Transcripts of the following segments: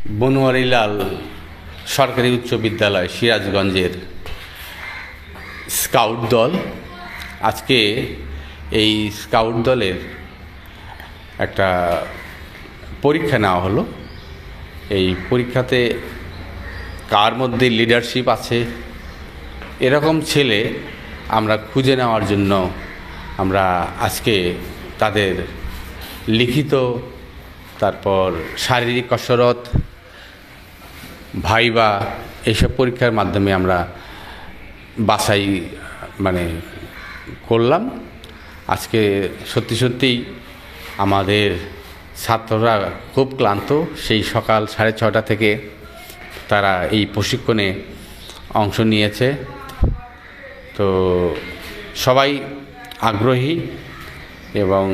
বনোয়ারিলাল সরকারি উচ্চ বিদ্যালয় সিরাজগঞ্জের স্কাউট দল আজকে এই স্কাউট দলের একটা পরীক্ষা নেওয়া হলো। এই পরীক্ষাতে কার মধ্যে লিডারশিপ আছে এরকম ছেলে আমরা খুঁজে নেওয়ার জন্য আমরা আজকে তাদের লিখিত, তারপর শারীরিক কসরত, ভাইবা এইসব পরীক্ষার মাধ্যমে আমরা বাছাই করলাম। আজকে সত্যি সত্যিই আমাদের ছাত্ররা খুব ক্লান্ত। সেই সকাল 6:30 থেকে তারা এই প্রশিক্ষণে অংশ নিয়েছে। তো সবাই আগ্রহী এবং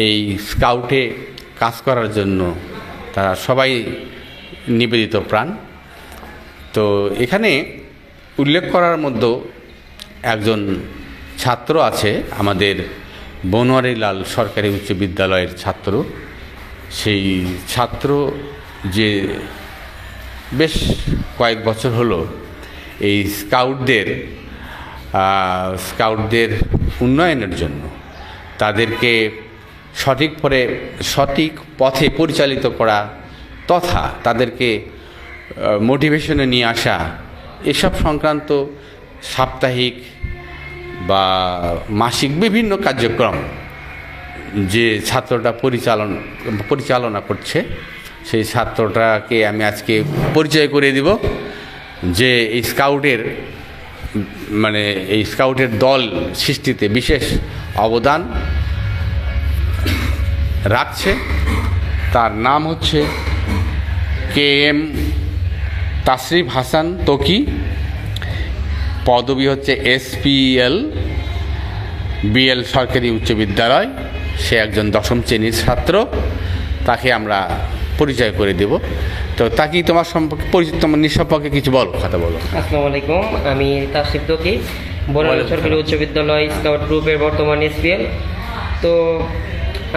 এই স্কাউটে কাজ করার জন্য তারা সবাই নিবেদিত প্রাণ। তো এখানে উল্লেখ করার মধ্যে একজন ছাত্র আছে, আমাদের বনোয়ারিলাল সরকারি উচ্চ বিদ্যালয়ের ছাত্র। সেই ছাত্র যে বেশ কয়েক বছর হলো এই স্কাউটদের উন্নয়নের জন্য, তাদেরকে সঠিক পথে পরিচালিত করা তথা তাদেরকে মোটিভেশনে নিয়ে আসা, এসব সংক্রান্ত সাপ্তাহিক বা মাসিক বিভিন্ন কার্যক্রম যে ছাত্রটা পরিচালনা করছে, সেই ছাত্রটাকে আমি আজকে পরিচয় করে দিব যে এই স্কাউটের দল সৃষ্টিতে বিশেষ অবদান রাখছে। তার নাম হচ্ছে KM তাসরিফ হাসান তকি, পদবী হচ্ছে SPL BL সরকারি উচ্চ বিদ্যালয়। সে একজন 10ম শ্রেণীর ছাত্র। তাকে আমরা পরিচয় করে দেব। তো তাকে তোমার নিঃসম্পর্কে কিছু কথা বলো। আসসালামু আলাইকুম, আমি তাসরিফ তকি, বনোয়ারিলাল সরকারি উচ্চ বিদ্যালয় স্কাউট গ্রুপের বর্তমান SPL। তো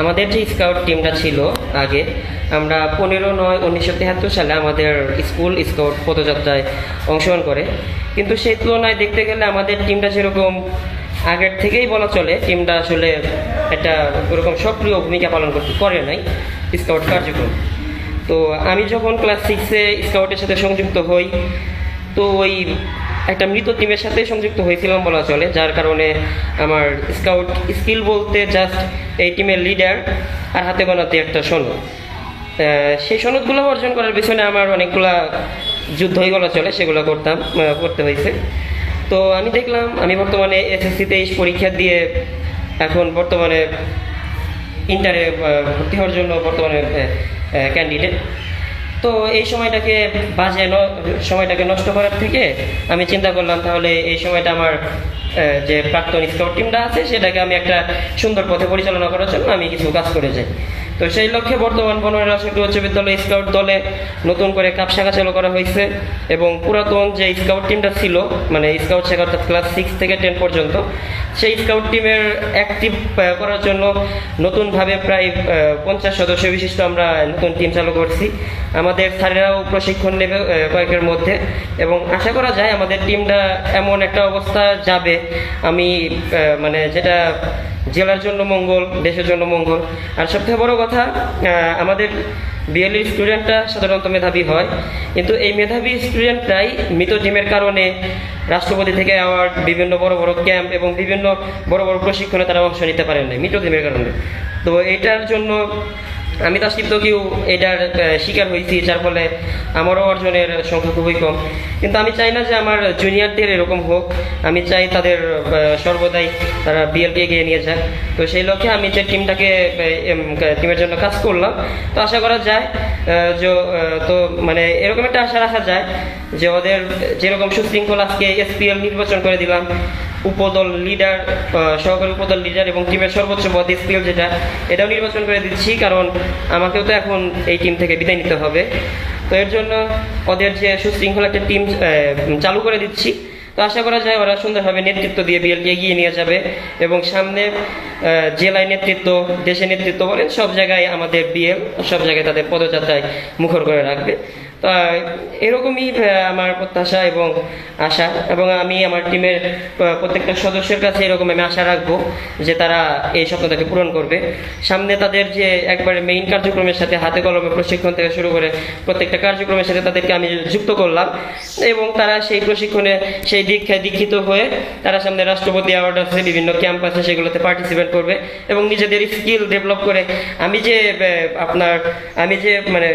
আমাদের যে স্কাউট টিমটা ছিল আগে, আমরা 15/9/1973 সালে আমাদের স্কুল স্কাউট পদযাত্রায় অংশগ্রহণ করে। কিন্তু সেই তুলনায় দেখতে গেলে আমাদের টিমটা যেরকম আগের থেকেই বলা চলে, টিমটা আসলে একটা ওরকম সক্রিয় ভূমিকা পালন করে নাই স্কাউট কার্যক্রম। তো আমি যখন ক্লাস 6-এ স্কাউটের সাথে সংযুক্ত হই, তো ওই একটা মৃত টিমের সাথে সংযুক্ত হয়েছিলাম বলা চলে, যার কারণে আমার স্কাউট স্কিল বলতে জাস্ট এই টিমের লিডার আর হাতে গোনাতে একটা সনদ। সেই সনদগুলো অর্জন করার পিছনে আমার অনেকগুলা যুদ্ধই বলা চলে, সেগুলো করতে হয়েছে। তো আমি দেখলাম আমি বর্তমানে SSC-তে পরীক্ষা দিয়ে এখন বর্তমানে ইন্টারে ভর্তি হওয়ার জন্য বর্তমানে ক্যান্ডিডেট। তো এই সময়টাকে নষ্ট করার থেকে আমি চিন্তা করলাম, তাহলে এই সময়টা আমার যে প্রাক্তন স্কাউট টিমটা আছে সেটাকে আমি একটা সুন্দর পথে পরিচালনা করার জন্য আমি কিছু কাজ করে যাই। তো সেই লক্ষ্যে বর্তমান বনোয়ারিলাল সরকারি উচ্চ বিদ্যালয় স্কাউট দলে নতুন করে কাপ শাখা চালু করা হয়েছে এবং পুরাতন যে স্কাউট টিমটা ছিল, স্কাউট শাখা অর্থাৎ ক্লাস 6 থেকে 10 পর্যন্ত, সেই স্কাউট টিমের অ্যাক্টিভ করার জন্য নতুনভাবে প্রায় 50 সদস্য বিশিষ্ট আমরা নতুন টিম চালু করছি। আমাদের স্যারেরাও প্রশিক্ষণ নেবে কয়েকের মধ্যে এবং আশা করা যায় আমাদের টিমটা এমন একটা অবস্থা যাবে, আমি যেটা জেলার জন্য মঙ্গল, দেশের জন্য মঙ্গল। আর সবথেকে বড় কথা, আমাদের BL-এর স্টুডেন্টরা সাধারণত মেধাবী হয়, কিন্তু এই মেধাবী স্টুডেন্টরাই মৃত টিমের কারণে রাষ্ট্রপতি থেকে অ্যাওয়ার্ড, বিভিন্ন বড় বড় ক্যাম্প এবং বিভিন্ন বড় বড় প্রশিক্ষণে তারা অংশ নিতে পারেন না মৃত টিমের কারণে। তো এটার জন্য আমি তাসরিফ তকিও এটার শিকার হয়েছি, যার ফলে আমারও অর্জনের সংখ্যা খুবই কম। কিন্তু আমি চাই না যে আমার জুনিয়রদের এরকম হোক, আমি চাই তাদের সর্বদাই তারা BL-কে এগিয়ে নিয়ে যাক। তো সেই লক্ষ্যে আমি যে টিমের জন্য কাজ করলাম, তো আশা করা যায় এরকম একটা আশা রাখা যায় যে ওদের যেরকম সুশৃঙ্খল আজকে SPL নির্বাচন করে দিলাম, উপদল লিডার, সহকারী উপদল লিডার এবং টিমের সর্বোচ্চ পদ SPL যেটা, এটাও নির্বাচন করে দিচ্ছি, কারণ আমাকেও তো এখন এই টিম থেকে বিদায় নিতে হবে। তো এর জন্য ওদের যে সুশৃঙ্খল একটা টিম চালু করে দিচ্ছি, তো আশা করা যায় ওরা সুন্দরভাবে নেতৃত্ব দিয়ে বিএলকে এগিয়ে নিয়ে যাবে এবং সামনে জেলায় নেতৃত্ব, দেশে নেতৃত্ব বলেন, সব জায়গায় আমাদের বিএল সব জায়গায় তাদের পদযাত্রায় মুখর করে রাখবে। তো এরকমই আমার প্রত্যাশা এবং আশা, এবং আমি আমার টিমের প্রত্যেকটা সদস্যের কাছে এরকম আমি আশা রাখবো যে তারা এই স্বপ্নটাকে পূরণ করবে। সামনে তাদের যে একবারে মেইন কার্যক্রমের সাথে হাতে কলমে প্রশিক্ষণ থেকে শুরু করে প্রত্যেকটা কার্যক্রমের সাথে তাদেরকে আমি যুক্ত করলাম, এবং তারা সেই প্রশিক্ষণে সেই দীক্ষায় দীক্ষিত হয়ে তারা সামনে রাষ্ট্রপতি অ্যাওয়ার্ড আছে, বিভিন্ন ক্যাম্প আছে, সেগুলোতে পার্টিসিপেট করবে এবং নিজেদের স্কিল ডেভেলপ করে আমি যে মানে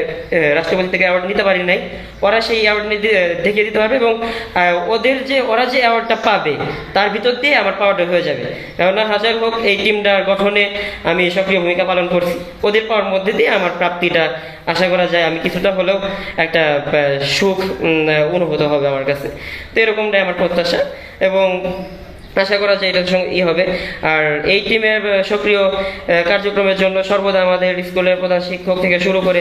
রাষ্ট্রপতি থেকে অ্যাওয়ার্ড নিতে পারি নাই, ওরা সেই অ্যাওয়ার্ড দেখিয়ে দিতে পারবে এবং ওরা যে অ্যাওয়ার্ডটা পাবে তার ভিতর দিয়ে আমার পাওয়াটা হয়ে যাবে। কেননা হাজার হোক এই টিমটার গঠনে আমি সক্রিয় ভূমিকা পালন করছি, ওদের পাওয়ার মধ্যে দিয়ে আমার প্রাপ্তিটা আশা করা যায় আমি কিছুটা হলেও একটা সুখ অনুভূত হবে আমার কাছে। তো এরকমটাই আমার প্রত্যাশা এবং আশা করা যায় এটার সঙ্গে হবে। আর এই টিমের সক্রিয় কার্যক্রমের জন্য সর্বদা আমাদের স্কুলের প্রধান শিক্ষক থেকে শুরু করে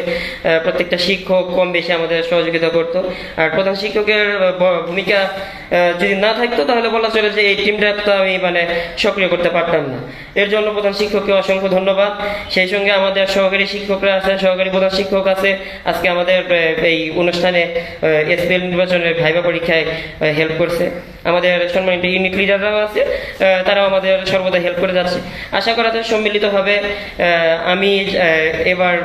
প্রত্যেকটা শিক্ষক কম বেশি আমাদের সহযোগিতা করতো। আর প্রধান শিক্ষকের ভূমিকা যদি না থাকতো তাহলে বলা চলে যে এই টিমটা তো আমি মানে সক্রিয় করতে পারতাম না। এর জন্য প্রধান শিক্ষককে অসংখ্য ধন্যবাদ। সেই সঙ্গে আমাদের সহকারী শিক্ষকরা আছে, সহকারী প্রধান শিক্ষক আছে, আজকে আমাদের এই অনুষ্ঠানে এসপিএল নির্বাচনের ভাইবা পরীক্ষায় হেল্প করছে। আমাদের সম্মানিত ইউনিট লিডাররাও আছে, তারাও আমাদের সর্বদা হেল্প করে যাচ্ছে। আশা করা যায় সম্মিলিতভাবে আমি এবার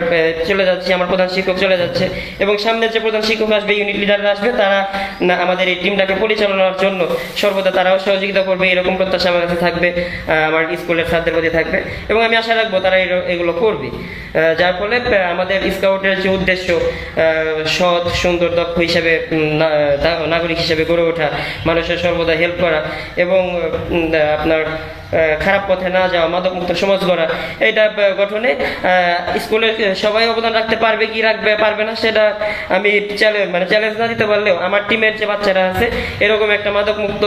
চলে যাচ্ছি, আমার প্রধান শিক্ষক চলে যাচ্ছে এবং সামনে যে প্রধান শিক্ষক আসবে, ইউনিট লিডাররা আসবে, তারা আমাদের এই টিমটাকে পরিচালনার জন্য সর্বদা তারাও সহযোগিতা করবে, এরকম প্রত্যাশা আমার কাছে থাকবে, আমার স্কুলের ছাত্রদের প্রতি থাকবে এবং আমি আশা রাখবো তারা এগুলো করবে, যার ফলে আমাদের স্কাউটের যে উদ্দেশ্য সৎ, সুন্দর, দক্ষ হিসেবে নাগরিক হিসেবে গড়ে ওঠা, মানুষের সর্বদা হেল্প করা এবং আপনার খারাপ পথে না যাওয়া, মাদকমুক্ত সমাজ গড়া, এইটা গঠনে স্কুলের সবাই অবদান রাখতে পারবে কি পারবে না সেটা আমি চ্যালেঞ্জ না দিতে পারলেও আমার টিমের যে বাচ্চারা আছে এরকম একটা মাদকমুক্ত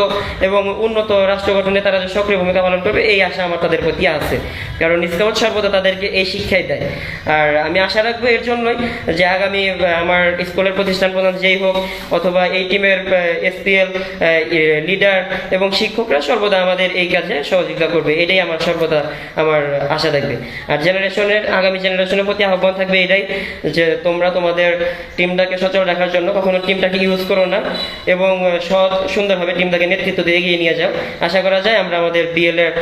এবং উন্নত রাষ্ট্র গঠনে তারা যে সক্রিয় ভূমিকা পালন করবে এই আশা আমার তাদের প্রতি আছে, কারণ স্কাউট সর্বদা তাদেরকে এই শিক্ষাই দেয়। আর আমি আশা রাখবো এর জন্যই যে আগামী আমার স্কুলের প্রতিষ্ঠান প্রধান যেই হোক অথবা এই টিমের এসপিএল লিডার এবং শিক্ষকরা সর্বদা আমাদের এই কাজে সহযোগিতা করবে, এটাই আমার সর্বদা আমার আশা থাকবে। আর আগামী জেনারেশনের প্রতি আহ্বান থাকবে এটাই যে তোমরা তোমাদের টিমটাকে সচল রাখার জন্য কখনো টিমটাকে ইউজ করো না এবং সৎ সুন্দরভাবে টিমটাকে নেতৃত্ব দিয়ে এগিয়ে নিয়ে যাও। আশা করা যায় আমরা আমাদের বিএল এর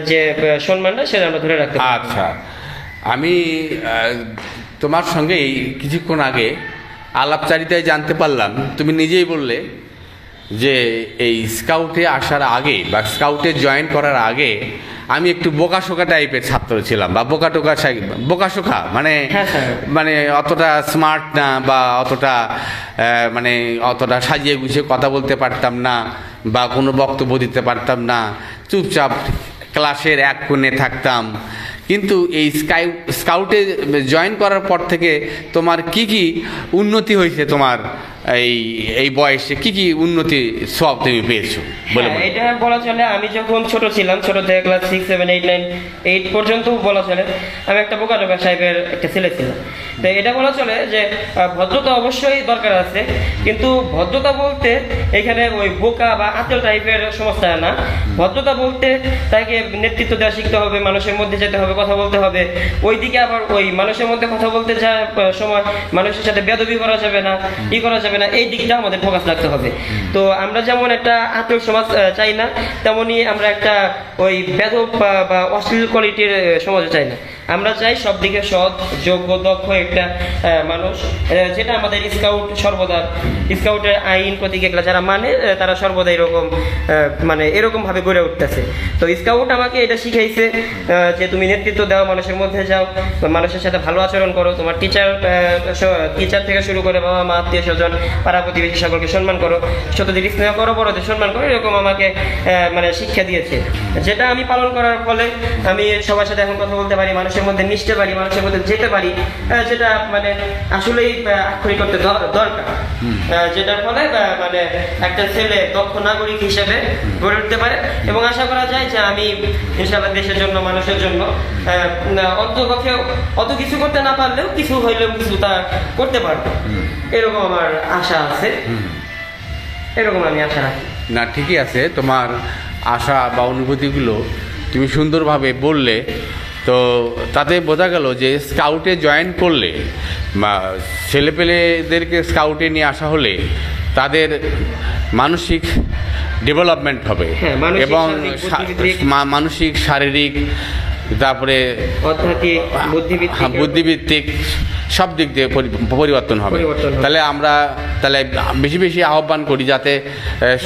যে সম্মানটা সেটা আমরা ধরে রাখতে পারি। আচ্ছা, আমি তোমার সঙ্গে কিছুক্ষণ আগে আলাপচারিতায় জানতে পারলাম, তুমি নিজেই বললে যে এই স্কাউটে আসার আগে বা স্কাউটে জয়েন করার আগে আমি একটু বোকাশোকা টাইপের ছাত্র ছিলাম বা বোকাশোকা মানে অতটা স্মার্ট না বা অতটা সাজিয়ে গুছিয়ে কথা বলতে পারতাম না বা কোনো বক্তব্য দিতে পারতাম না, চুপচাপ ক্লাসের এক কোণে থাকতাম। কিন্তু এই স্কাউটে জয়েন করার পর থেকে তোমার কি উন্নতি হয়েছে, তোমার এই বয়সে কি উন্নতি সব তুমি পেয়েছো বলে? এটা বলা চলে আমি যখন ছোট ছিলাম, ছোট থেকে ক্লাস 6, 7, 8, 9, 8 পর্যন্ত বলা চলে আমি একটা বোকা সাহেবের একটা ছেলে ছিলাম। তো এটা বলা চলে যে ভদ্রতা অবশ্যই দরকার আছে, কিন্তু ভদ্রতা বলতে এখানে ওই বোকা বা আঁচল টাইপের সমস্যা না। ভদ্রতা বলতে তাকে নেতৃত্ব দেওয়া শিখতে হবে, মানুষের মধ্যে যেতে হবে, কথা বলতে হবে। ওইদিকে আবার ওই মানুষের মধ্যে কথা বলতে যাওয়ার সময় মানুষের সাথে বেয়াদবি করা যাবে না, করা যাবে না, এই দিকটা আমাদের ফোকাস রাখতে হবে। তো আমরা যেমন একটা আত্মীয় সমাজ চাই না, তেমনি আমরা একটা ওই বেদব বা অশ্লীল কোয়ালিটির সমাজও চাই না। আমরা চাই সব দিকে সৎ, যোগ্য, দক্ষ একটা মানুষ, যেটা আমাদের স্কাউটের আইন প্রতীক এগুলো যারা তারা সর্বদা এরকম ভাবে গড়ে উঠতেছে। তো স্কাউট আমাকে এটা শিখাইছে যে তুমি নেতৃত্ব দাও, মানুষের মধ্যে যাও, মানুষের সাথে ভালো আচরণ করো, তোমার টিচার থেকে শুরু করে বাবা মা, আত্মীয় স্বজন, পাড়া প্রতিবেশী সকলকে সম্মান করো, ছোটদের স্নেহ করো, বড়দের সম্মান করো, এরকম আমাকে শিক্ষা দিয়েছে, যেটা আমি পালন করার ফলে আমি সবার সাথে এখন কথা বলতে পারি, মানুষের মধ্যে মিশতে পারি, মানুষের মধ্যে যেতে পারি, যেটা আসলেই আক্ষরিক করতে দরকার, যেটার ফলে একটা ছেলে দক্ষ নাগরিক হিসেবে গড়ে উঠতে পারে। এবং আশা করা যায় যে আমি ইনশাআল্লাহ দেশের জন্য, মানুষের জন্য অন্তপক্ষে অত কিছু করতে না পারলেও কিছু হইলেও কিছু তা করতে পারবো, এরকম আমার আশা আছে, এরকম আমি আশা রাখি। না ঠিকই আছে, তোমার আশা বা অনুভূতিগুলো তুমি সুন্দরভাবে বললে। তো তাতে বোঝা গেল যে স্কাউটে জয়েন করলে বা ছেলেপেলেদেরকে স্কাউটে নিয়ে আসা হলে তাদের মানসিক ডেভেলপমেন্ট হবে হ্যাঁ, মানসিক, এবং শারীরিক, বুদ্ধিবৃত্তিক। মানসিক শারীরিক তারপরে আধ্যাত্মিক, বুদ্ধিবৃত্তিক বুদ্ধিভিত্তিক সব দিক দিয়ে পরিবর্তন হবে। পরিবর্তন হবে। তাহলে আমরা বেশি বেশি আহ্বান করি যাতে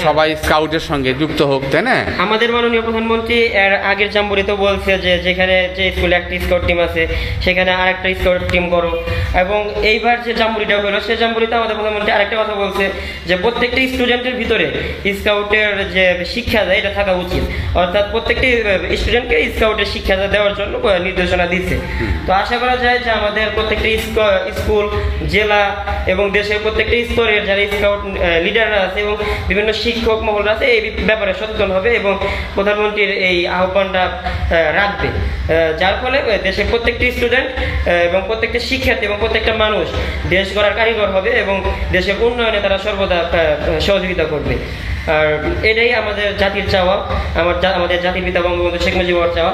সবাই স্কাউটের সঙ্গে যুক্ত হোক, তাই না? আমাদের মাননীয় প্রধানমন্ত্রী এর আগের জাম্বুরিতে বলছে যে যেখানে যে স্কুলে একটা স্কাউট টিম আছে সেখানে আরেকটা স্কাউট টিম করো, এবং এইবার যে জাম্বুরিটা হলো সেই জাম্বুরিতে আমাদের প্রধানমন্ত্রী আরেকটা কথা বলছে যে প্রত্যেকটা স্টুডেন্টের ভিতরে স্কাউটের যে শিক্ষা দেয় এটা থাকা উচিত, অর্থাৎ প্রত্যেকটি স্টুডেন্টকে স্কাউটের শিক্ষা দেওয়ার জন্য নির্দেশনা দিচ্ছে। তো আশা করা যায় যে আমাদের প্রত্যেকটা স্কুল, জেলা এবং দেশের প্রত্যেকটা স্তরের যারা স্কাউট লিডাররা আছে এবং বিভিন্ন শিক্ষক মহলরা আছে এই ব্যাপারে সচেতন হবে এবং প্রধানমন্ত্রীর এই আহ্বানটা রাখবে, যার ফলে দেশের প্রত্যেকটি স্টুডেন্ট এবং প্রত্যেকটা শিক্ষার্থী এবং প্রত্যেকটা মানুষ দেশ গড়ার কারিগর হবে এবং দেশের উন্নয়নে তারা সর্বদা সহযোগিতা করবে। আর এটাই আমাদের জাতির চাওয়া, আমাদের জাতির পিতা বঙ্গবন্ধু শেখ মুজিবুর চাওয়া।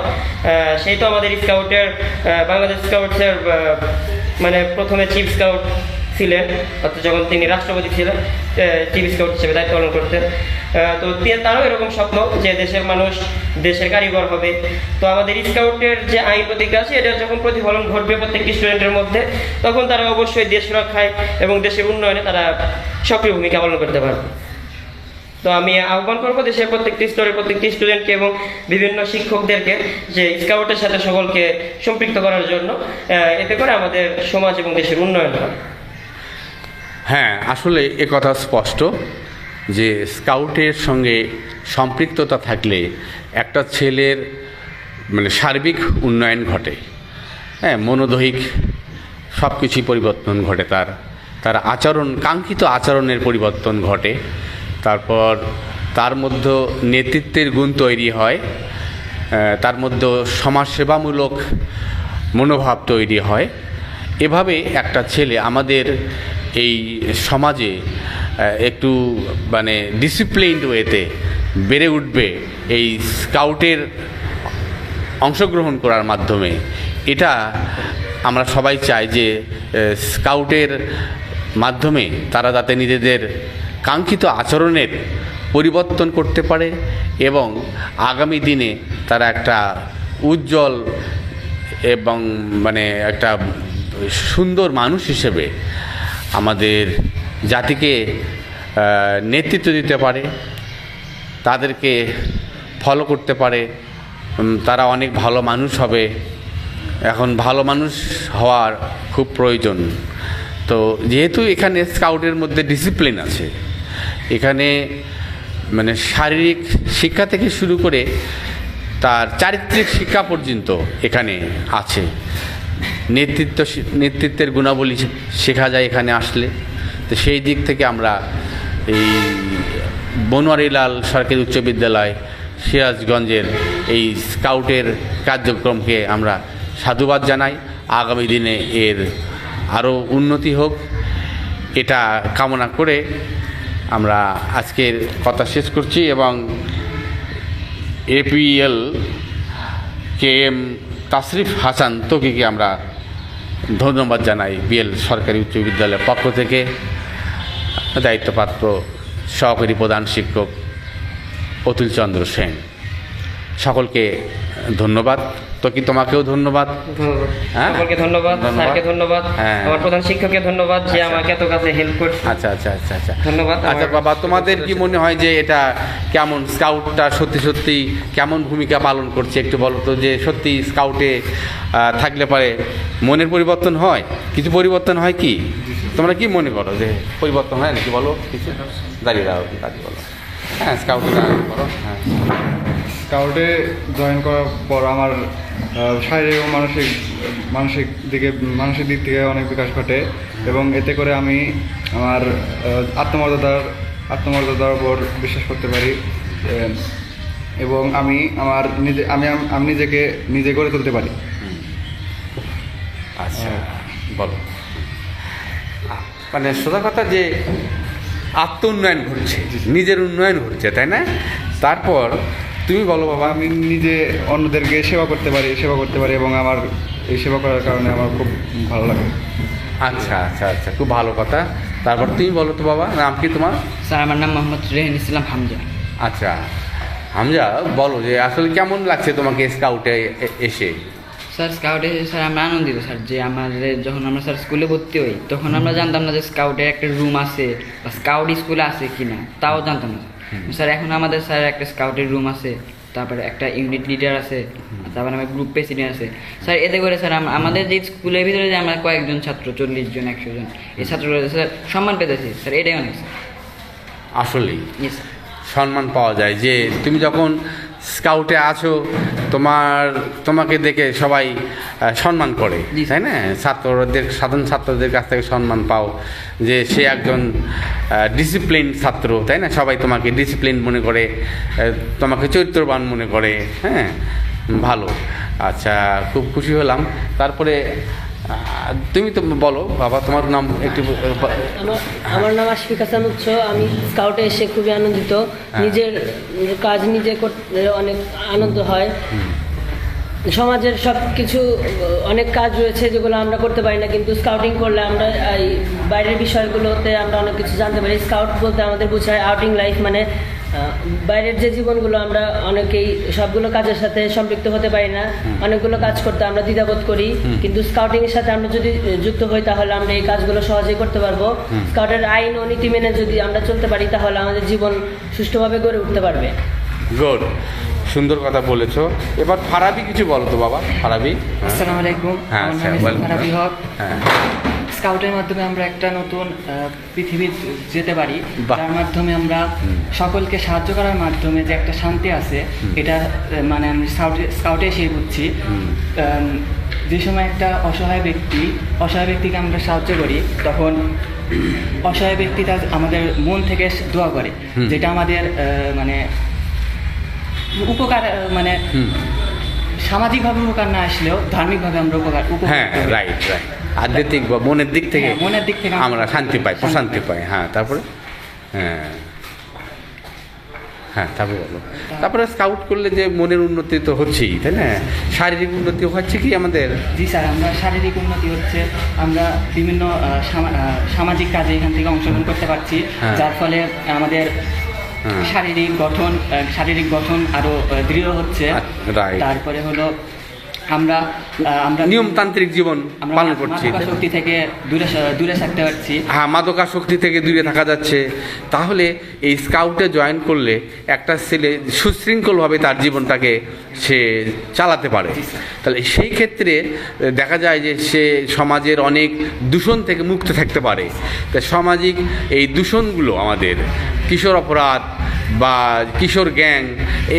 সেই তো আমাদের স্কাউটের বাংলাদেশ স্কাউটসের মানে প্রথমে চিফ স্কাউট ছিলেন, অর্থাৎ যখন তিনি রাষ্ট্রপতি ছিলেন চিফ স্কাউট হিসেবে দায়িত্ব পালন করতেন। তো তারও এরকম স্বপ্ন যে দেশের মানুষ দেশের কারিগর হবে। তো আমাদের স্কাউটের যে আইন প্রতিজ্ঞা আছে এটা যখন প্রতিফলন ঘটবে প্রত্যেকটি স্টুডেন্টের মধ্যে, তখন তারা অবশ্যই দেশ রক্ষায় এবং দেশের উন্নয়নে তারা সক্রিয় ভূমিকা পালন করতে পারবে। তো আমি আহ্বান করবো দেশের প্রত্যেকটি স্তরের প্রত্যেকটি স্টুডেন্টকে এবং বিভিন্ন শিক্ষকদেরকে যে স্কাউটের সাথে সকলকে সম্পৃক্ত করার জন্য, এতে করে আমাদের সমাজ এবং দেশের উন্নয়ন হয়। হ্যাঁ, আসলে এ কথা স্পষ্ট যে স্কাউটের সঙ্গে সম্পৃক্ততা থাকলে একটা ছেলের মানে সার্বিক উন্নয়ন ঘটে, হ্যাঁ, মনোদৈহিক সব কিছুই পরিবর্তন ঘটে, তার আচরণ, কাঙ্ক্ষিত আচরণের পরিবর্তন ঘটে। তারপর তার মধ্যে নেতৃত্বের গুণ তৈরি হয়, তার মধ্যে সমাজসেবামূলক মনোভাব তৈরি হয়। এভাবে একটা ছেলে আমাদের এই সমাজে একটু মানে ডিসিপ্লিনড ওয়েতে বেড়ে উঠবে এই স্কাউটের অংশগ্রহণ করার মাধ্যমে। এটা আমরা সবাই চাই যে স্কাউটের মাধ্যমে তারা যাতে নিজেদের কাঙ্ক্ষিত আচরণের পরিবর্তন করতে পারে এবং আগামী দিনে তারা একটা উজ্জ্বল এবং মানে একটা সুন্দর মানুষ হিসেবে আমাদের জাতিকে নেতৃত্ব দিতে পারে, তাদেরকে ফলো করতে পারে, তারা অনেক ভালো মানুষ হবে। এখন ভালো মানুষ হওয়ার খুব প্রয়োজন। তো যেহেতু এখানে স্কাউটের মধ্যে ডিসিপ্লিন আছে, এখানে মানে শারীরিক শিক্ষা থেকে শুরু করে তার চারিত্রিক শিক্ষা পর্যন্ত এখানে আছে। নেতৃত্বের গুণাবলী শেখা যায় এখানে আসলে। তো সেই দিক থেকে আমরা এই বনোয়ারিলাল সরকারি উচ্চ বিদ্যালয় সিরাজগঞ্জের এই স্কাউটের কার্যক্রমকে আমরা সাধুবাদ জানাই। আগামী দিনে এর আরও উন্নতি হোক এটা কামনা করে আমরা আজকের কথা শেষ করছি এবং APL KM তাশরিফ হাসান তোকিকে আমরা ধন্যবাদ জানাই বিএল সরকারি উচ্চ বিদ্যালয়ের পক্ষ থেকে। দায়িত্বপ্রাপ্ত সহকারী প্রধান শিক্ষক অতুল চন্দ্র সেন, সকলকে ধন্যবাদ। তো কি তোমাকেও ধন্যবাদ। হ্যাঁ, সকলকে ধন্যবাদ, স্যারকে ধন্যবাদ, হ্যাঁ, আমার প্রধান শিক্ষককে ধন্যবাদ যে আমাকে এত কাছে হেল্প করছে। আচ্ছা আচ্ছা আচ্ছা আচ্ছা ধন্যবাদ। আচ্ছা বাবা, তোমাদের কি মনে হয় যে এটা কেমন, স্কাউটটা সত্যি সত্যি কেমন ভূমিকা পালন করছে একটু বলো তো, যে সত্যি স্কাউটে থাকলে পারে মনের পরিবর্তন হয়, কিছু পরিবর্তন হয় কি? তোমরা কি মনে করো যে পরিবর্তন হয় নাকি? বলো কিছু, দাঁড়িয়ে দাও, দাঁড়িয়ে বলো। হ্যাঁ, স্কাউটে করো। হ্যাঁ, স্কাউটে জয়েন করার পর আমার শারীরিক ও মানসিক দিক থেকে অনেক বিকাশ ঘটে এবং এতে করে আমি আমার আত্মমর্যাদার উপর বিশ্বাস করতে পারি এবং আমি নিজেকে নিজে গড়ে তুলতে পারি। আচ্ছা বলো। মানে সোজা কথা যে আত্ম উন্নয়ন ঘটছে, নিজের উন্নয়ন ঘটছে, তাই না? তারপর তুমি বলো বাবা। আমি নিজে অন্যদেরকে সেবা করতে পারি এবং আমার এই সেবা করার কারণে আমার খুব ভালো লাগে। আচ্ছা আচ্ছা আচ্ছা, খুব ভালো কথা। তারপর তুমি বলো তো বাবা, নাম কি তোমার? স্যার আমার নাম মোহাম্মদ রেহান ইসলাম হামজা। আচ্ছা হামজা, বলো যে আসলে কেমন লাগছে তোমাকে স্কাউটে এসে? স্যার স্কাউটে এসে স্যার আমরা আনন্দিত স্যার, যে আমাদের যখন আমরা স্যার স্কুলে ভর্তি হই তখন আমরা জানতাম না যে স্কাউটের একটা রুম আছে বা স্কাউট স্কুলে আছে কি না, তাও জানতাম না স্যার। এখন আমাদের স্যার একটা স্কাউটের রুম আছে, তারপরে একটা ইউনিট লিডার আছে, তারপরে আমার গ্রুপ প্রেসিডেন্ট আছে স্যার। এতে করে স্যার আমাদের যে স্কুলের ভিতরে যে আমরা কয়েকজন ছাত্র 40 জন 100 জন এই ছাত্রগুলো স্যার সম্মান পেতেছি স্যার, এটাই অনেক স্যার। আসলেই ইয়েস স্যার। সম্মান পাওয়া যায় যে তুমি যখন স্কাউটে আছো তোমাকে দেখে সবাই সম্মান করে, জি। তাই না? সাধারণ ছাত্রদের কাছ থেকে সম্মান পাও যে সে একজন ডিসিপ্লিন ছাত্র, তাই না? সবাই তোমাকে ডিসিপ্লিন মনে করে, তোমাকে চরিত্রবান মনে করে। হ্যাঁ, ভালো। আচ্ছা, খুব খুশি হলাম। তারপরে তুমি তো বলো বাবা, তোমার নাম একটু। আমার নাম আশফিক হাসান উৎস। আমি স্কাউটে এসে খুবই আনন্দিত। নিজের কাজ নিজে করতে অনেক আনন্দ হয়। সমাজের সব কিছু অনেক কাজ রয়েছে যেগুলো আমরা করতে পারি না, কিন্তু স্কাউটিং করলে আমরা এই বাইরের বিষয়গুলোতে আমরা অনেক কিছু জানতে পারি। স্কাউট বলতে আমাদের বোঝায় আউটিং লাইফ, মানে বাইরের যে জীবনগুলো আমরা অনেকেই সবগুলো কাজের সাথে সম্পৃক্ত হতে পারি না, অনেকগুলো কাজ করতে আমরা দ্বিধাবোধ করি, কিন্তু স্কাউটিং এর সাথে আমরা যদি যুক্ত হই তাহলে আমরা এই কাজগুলো সহজেই করতে পারবো। স্কাউটের আইন ও নীতি মেনে যদি আমরা চলতে পারি তাহলে আমাদের জীবন সুষ্ঠুভাবে গড়ে উঠতে পারবে। গুড, সুন্দর কথা বলেছো। এবার ফারাবি কিছু বলো তো বাবা। ফারাবি। আসসালামু আলাইকুম। হ্যাঁ, আমার নাম welcome. ফারাবি হক। হ্যাঁ, স্কাউটের মাধ্যমে আমরা একটা নতুন পৃথিবী যেতে পারি, বাহ। যার মাধ্যমে আমরা সকলকে সাহায্য করার মাধ্যমে যে একটা শান্তি আছে, এটা মানে আমি স্কাউটে এসে বুঝছি। যে সময় একটা অসহায় ব্যক্তিকে আমরা সাহায্য করি, তখন অসহায় ব্যক্তিটা আমাদের মন থেকে দোয়া করে, যেটা আমাদের মানে উপকার, মানে সামাজিকভাবে উপকার না আসলেও ধার্মিকভাবে আমরা উপকার হ্যাঁ, রাইট রাইট। আধ্যাত্মিক বা মনের দিক থেকে, হ্যাঁ, মনের দিক থেকে আমরা শান্তি পাই, প্রশান্তি পাই। হ্যাঁ, তারপরে হ্যাঁ তারপরে বলো। তারপরে স্কাউট করলে যে মনের উন্নতি তো হচ্ছেই, তাই না? শারীরিক উন্নতি হচ্ছে কি আমাদের? জি স্যার, আমরা শারীরিক উন্নতি হচ্ছে, আমরা বিভিন্ন সামাজিক কাজে এখান থেকে অংশগ্রহণ করতে পারছি, হ্যাঁ। যার ফলে আমাদের হ্যাঁ। শারীরিক গঠন আরো দৃঢ় হচ্ছে। রাইট। তারপরে হলো আমরা নিয়মতান্ত্রিক জীবন আমরা পালন করছি। শক্তি থেকে দূরে থাকতে পারছি। হ্যাঁ, মাদকাসক্তি থেকে দূরে থাকা যাচ্ছে। তাহলে এই স্কাউটে জয়েন করলে একটা ছেলে সুশৃঙ্খলভাবে তার জীবনটাকে সে চালাতে পারে। তাহলে সেই ক্ষেত্রে দেখা যায় যে সে সমাজের অনেক দূষণ থেকে মুক্ত থাকতে পারে। তা সামাজিক এই দূষণগুলো আমাদের কিশোর অপরাধ বা কিশোর গ্যাং,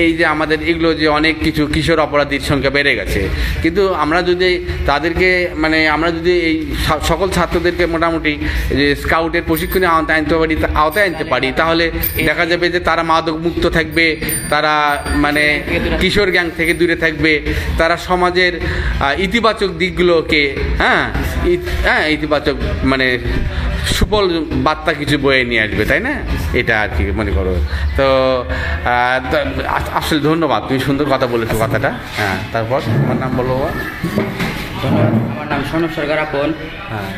এই যে আমাদের এগুলো যে অনেক কিছু কিশোর অপরাধীর সংখ্যা বেড়ে গেছে, কিন্তু আমরা যদি তাদেরকে আমরা যদি এই সকল ছাত্রদেরকে মোটামুটি যে স্কাউটের প্রশিক্ষণে আওতায় আনতে পারি তাহলে দেখা যাবে যে তারা মাদক মুক্ত থাকবে, তারা কিশোর গ্যাং থেকে দূরে থাকবে, তারা সমাজের ইতিবাচক দিকগুলোকে ইতিবাচক সুফল বার্তা কিছু বয়ে নিয়ে আসবে, তাই না? এটা আর কি মনে করো। তো আসলে ধন্যবাদ, তুমি সুন্দর কথা বলেছো কথাটা। হ্যাঁ, তারপর তোমার নাম বলো বাবা। ধন্যবাদ। আমার নাম সনব সরকার আপন। হ্যাঁ,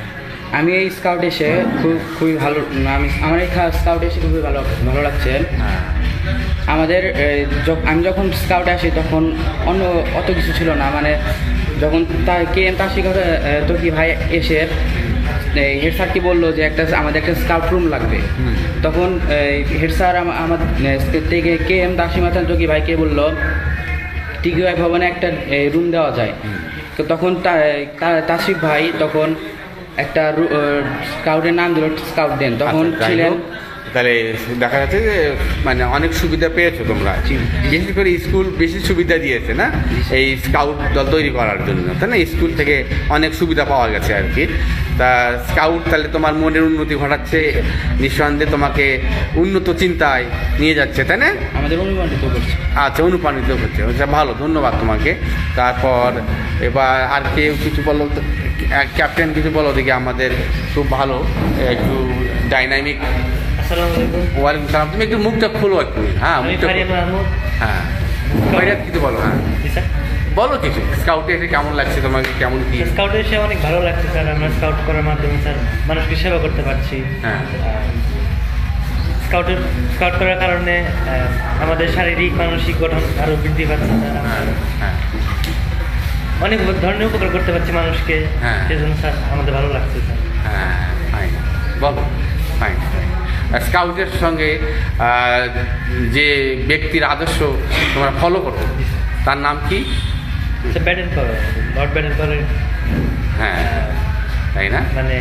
আমি এই স্কাউট এসে খুবই ভালো, আমার এই স্কাউট এসে খুবই ভালো লাগছে। হ্যাঁ, আমাদের আমি যখন স্কাউটে আসি তখন অত কিছু ছিল না, যখন তার শিক্ষা তো কি ভাই এসে হেড স্যার কি বললো যে আমাদের একটা স্কাউট রুম লাগবে, তখন হেড স্যার আমাদের থেকে KM দাসীমাথান যোগী ভাইকে বললো TQI ভবনে একটা রুম দেওয়া যায়। তো তখন তাসিফ ভাই তখন একটা স্কাউটের নাম দিল স্কাউট দেন, তখন আচ্ছা, যাই ছিলেন। হোক, তাহলে দেখা যাচ্ছে যে অনেক সুবিধা পেয়েছো তোমরা। বিশেষ করে স্কুল বেশি সুবিধা দিয়েছে না এই স্কাউট দল তৈরি করার জন্য, তাই না? স্কুল থেকে অনেক সুবিধা পাওয়া গেছে আর কি। তা স্কাউট তাহলে তোমার মনের উন্নতি ঘটাচ্ছে, নিঃসন্দেহে তোমাকে উন্নত চিন্তায় নিয়ে যাচ্ছে, তাই না? আমাদের অনুপ্রাণিত করছে। আচ্ছা, অনুপ্রাণিত করছে। আচ্ছা, ভালো, ধন্যবাদ তোমাকে। তারপর এবার আর কেউ কিছু বলো, ক্যাপ্টেন কিছু বলো দেখি। আমাদের খুব ভালো একটু ডাইনামিক আসসালামু আলাইকুম। ওয়ালাইকুম সালাম। তুমি একটু মুখটা খুলো একটু, হ্যাঁ আমি মুখটা ফারিয়া খোলো। মাহমুদ। হ্যাঁ বাইরে কিছু বলো, হ্যাঁ জি স্যার। বলো কিছু, স্কাউটে এসে কেমন লাগছে তোমাকে, কেমন কি? স্কাউটে এসে অনেক ভালো লাগছে স্যার। আমরা স্কাউট করার মাধ্যমে স্যার মানুষকে সেবা করতে পারছি। হ্যাঁ স্কাউট করার কারণে আমাদের শারীরিক মানসিক গঠন আরও বৃদ্ধি পাচ্ছে স্যার। আমরা হ্যাঁ হ্যাঁ অনেক ধরনের উপকার করতে পারছি মানুষকে। হ্যাঁ। সেজন্য স্যার আমাদের ভালো লাগছে স্যার। হ্যাঁ ফাইন, বলো ফাইন। স্কাউটের সঙ্গে যে ব্যক্তির আদর্শ তোমরা ফলো করো তার নাম কি? স্যার ব্যাডেন করে লর্ড ব্যাডেন করে হ্যাঁ তাই না? মানে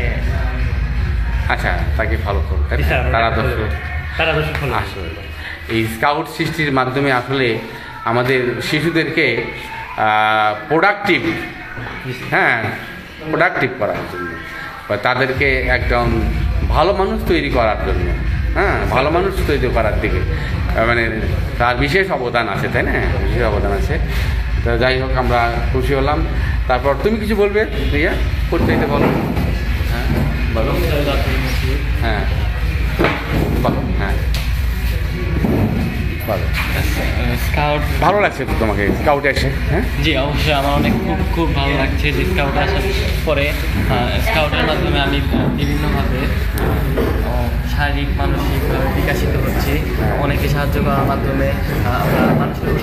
আচ্ছা, তাকে ফলো করো, তাই জি না? স্যার, আমরা তার follow আদর্শ করি। তার আদর্শ ফলো আসলে এই স্কাউট সৃষ্টির মাধ্যমে আসলে আমাদের শিশুদেরকে প্রোডাক্টিভ, হ্যাঁ প্রোডাক্টিভ করার জন্য বা তাদেরকে একদম ভালো মানুষ তৈরি করার জন্য, হ্যাঁ ভালো মানুষ তৈরি করার দিকে মানে তার বিশেষ অবদান আছে, তাই না? বিশেষ অবদান আছে। তো যাই হোক, আমরা খুশি হলাম। তারপর তুমি কিছু বলবে ভাইয়া, পরিচয়তে বলো। হ্যাঁ বলো, হ্যাঁ বলো, হ্যাঁ বলো। স্কাউট, ভালো লাগছে তো তোমাকে স্কাউটে এসে? হ্যাঁ জি অবশ্যই আমার অনেক খুব খুব ভালো লাগছে যে স্কাউট আসার পরে স্কাউটের মাধ্যমে আমি বিভিন্নভাবে শারীরিক মানসিকভাবে বিকাশিত হচ্ছি। অনেকে সাহায্য করার মাধ্যমে আমরা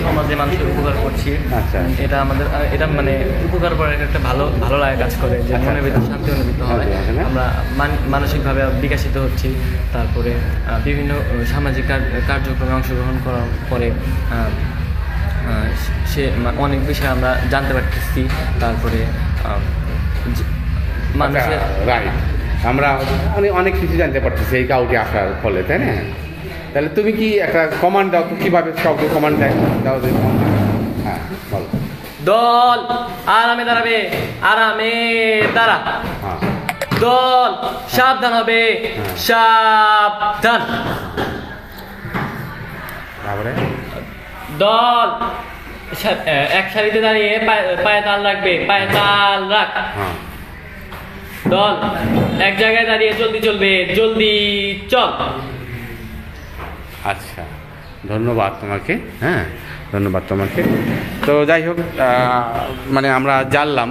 সমাজে মানুষের উপকার করছি। আচ্ছা। এটা আমাদের এটা মানে উপকার করার একটা ভালো ভালো লাগা কাজ করে, যে মনের ভিতরে শান্তি অনুভূত হয়। আচ্ছা, আচ্ছা। আমরা মানসিকভাবে বিকাশিত হচ্ছি। তারপরে বিভিন্ন সামাজিক কার্যক্রমে অংশগ্রহণ করার পরে অনেক বিষয় আমরা জানতে পারতেছি। তারপরে মানুষের রাইট, আমরা অনেক কিছু জানতে পারতেছি এই স্কাউটে আসার ফলে, তাই না? তাহলে তুমি কি একটা কমান্ড দাও তো, কীভাবে স্কাউটে কমান্ড দেয় দাও যে? হ্যাঁ বলো। দল আরামে দাঁড়াবে, আরামে দাঁড়া। হ্যাঁ দল সাবধান হবে, সাবধান। তারপরে দল এক সারিতে দাঁড়িয়ে পায়ে তাল রাখবে, পায়ে তাল রাখ। হ্যাঁ দল এক জায়গায় দাঁড়িয়ে জলদি চলবে, জলদি চল। আচ্ছা, ধন্যবাদ তোমাকে। হ্যাঁ ধন্যবাদ তোমাকে। তো যাই হোক, মানে আমরা জানলাম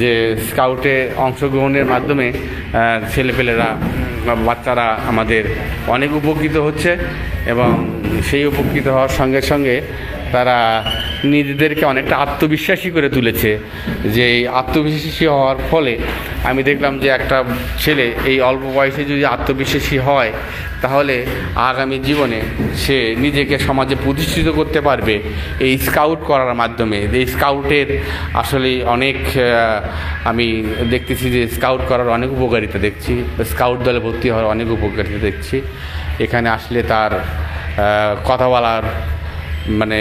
যে স্কাউটে অংশগ্রহণের মাধ্যমে ছেলেপেলেরা বাচ্চারা আমাদের অনেক উপকৃত হচ্ছে এবং সেই উপকৃত হওয়ার সঙ্গে সঙ্গে তারা নিজেদেরকে অনেকটা আত্মবিশ্বাসী করে তুলেছে। যে এই আত্মবিশ্বাসী হওয়ার ফলে আমি দেখলাম যে একটা ছেলে এই অল্প বয়সে যদি আত্মবিশ্বাসী হয় তাহলে আগামী জীবনে সে নিজেকে সমাজে প্রতিষ্ঠিত করতে পারবে এই স্কাউট করার মাধ্যমে। এই স্কাউটের আসলে অনেক আমি দেখতেছি যে স্কাউট করার অনেক উপকারিতা দেখছি, স্কাউট দলে ভর্তি হওয়ার অনেক উপকারিতা দেখছি। এখানে আসলে তার কথা বলার মানে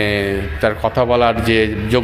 তার কথা বলার যে যোগ্য